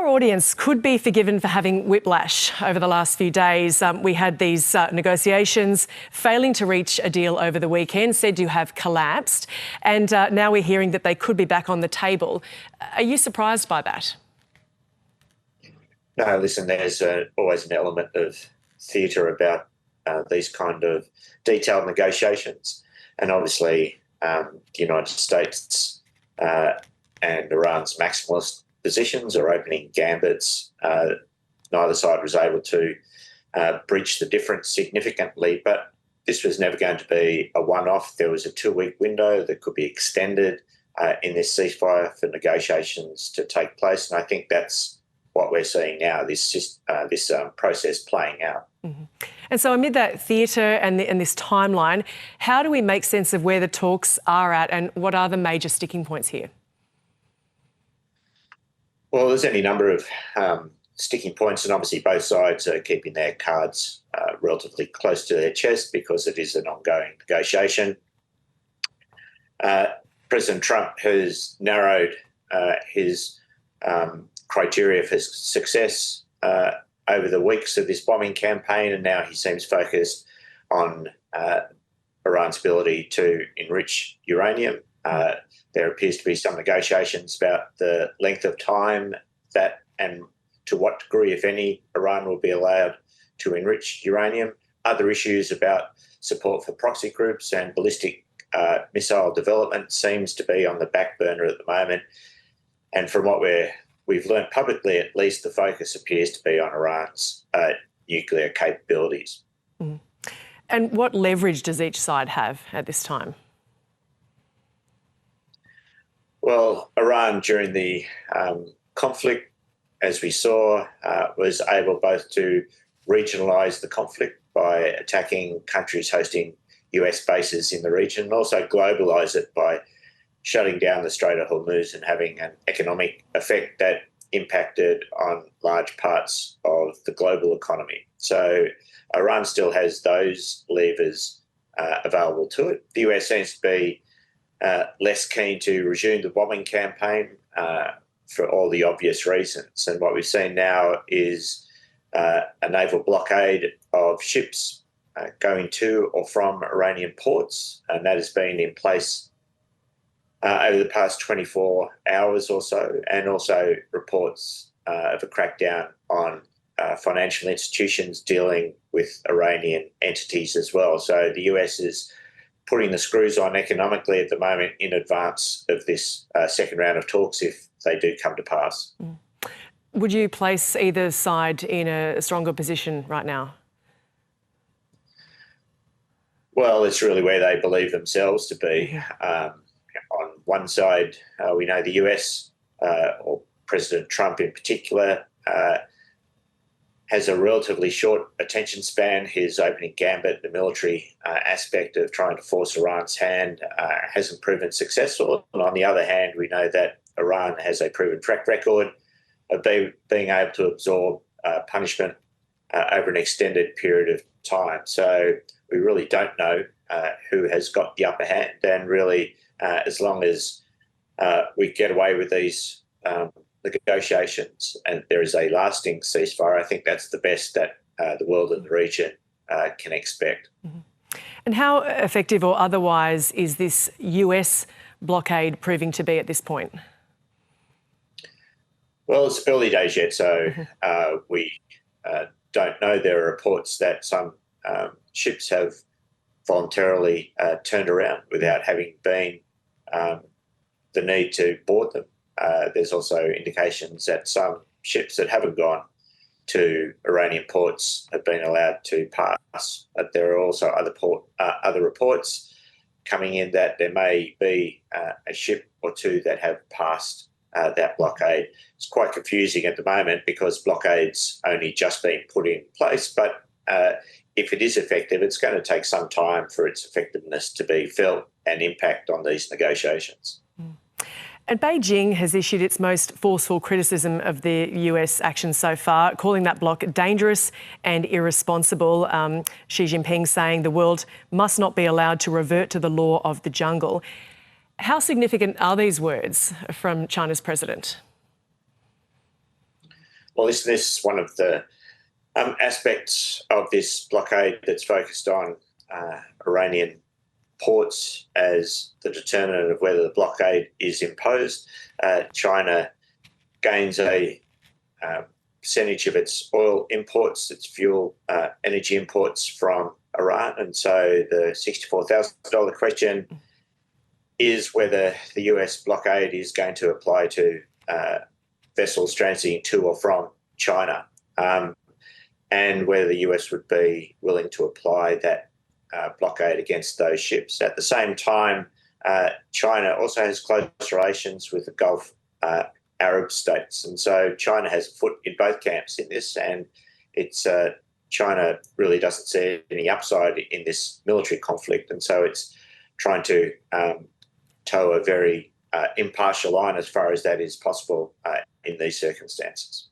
audience could be forgiven for having whiplash over the last few days. We had these negotiations failing to reach a deal over the weekend, said to have collapsed, and now we're hearing that they could be back on the table. Are you surprised by that? No, listen, there's always an element of theatre about these kind of detailed negotiations. And obviously the United States and Iran's maximalist positions are opening gambits. Neither side was able to breach the difference significantly, but this was never going to be a one-off. There was a 2-week window that could be extended in this ceasefire for negotiations to take place, and I think that's what we're seeing now, this process playing out. Mm-hmm. And so amid that theatre and this timeline, how do we make sense of where the talks are at and what are the major sticking points here? Well, there's any number of sticking points, and obviously both sides are keeping their cards relatively close to their chest because it is an ongoing negotiation. President Trump has narrowed his criteria for success over the weeks of this bombing campaign, and now he seems focused on Iran's ability to enrich uranium. There appears to be some negotiations about the length of time that and to what degree, if any, Iran will be allowed to enrich uranium. Other issues about support for proxy groups and ballistic missile development seems to be on the back burner at the moment. And from what we've learned publicly, at least, the focus appears to be on Iran's nuclear capabilities. Mm. And what leverage does each side have at this time? Well, Iran during the conflict, as we saw, was able both to regionalise the conflict by attacking countries hosting US bases in the region and also globalise it by shutting down the Strait of Hormuz and having an economic effect that impacted on large parts of the global economy. So Iran still has those levers available to it. The US seems to be less keen to resume the bombing campaign for all the obvious reasons. And what we've seen now is a naval blockade of ships going to or from Iranian ports, and that has been in place over the past 24 hours or so, and also reports of a crackdown on financial institutions dealing with Iranian entities as well. So the US is putting the screws on economically at the moment in advance of this second round of talks if they do come to pass. Mm. Would you place either side in a stronger position right now? Well, it's really where they believe themselves to be. On one side, we know the US, or President Trump in particular, has a relatively short attention span. His opening gambit, the military aspect of trying to force Iran's hand, hasn't proven successful. And on the other hand, we know that Iran has a proven track record of being able to absorb punishment over an extended period of time. So we really don't know who has got the upper hand. And really, as long as we get away with these negotiations and there is a lasting ceasefire, I think that's the best that the world and the region can expect. Mm-hmm. And how effective or otherwise is this US blockade proving to be at this point? Well, it's early days yet, so we don't know. There are reports that some ships have voluntarily turned around without having been the need to board them. There's also indications that some ships that haven't gone to Iranian ports have been allowed to pass. But there are also other reports coming in that there may be a ship or two that have passed that blockade. It's quite confusing at the moment because blockade's only just been put in place, but if it is effective, it's going to take some time for its effectiveness to be felt and impact on these negotiations. Mm. And Beijing has issued its most forceful criticism of the US actions so far, calling that bloc dangerous and irresponsible. Xi Jinping saying the world must not be allowed to revert to the law of the jungle. How significant are these words from China's president? Well, this is one of the aspects of this blockade that's focused on Iranian ports as the determinant of whether the blockade is imposed. China gains a percentage of its oil imports, its fuel, energy imports from Iran. And so the $64,000 question is whether the US blockade is going to apply to vessels transiting to or from China, and whether the US would be willing to apply that blockade against those ships. At the same time, China also has close relations with the Gulf Arab states, and so China has a foot in both camps in this, and it's China really doesn't see any upside in this military conflict, and so it's trying to toe a very impartial line as far as that is possible in these circumstances.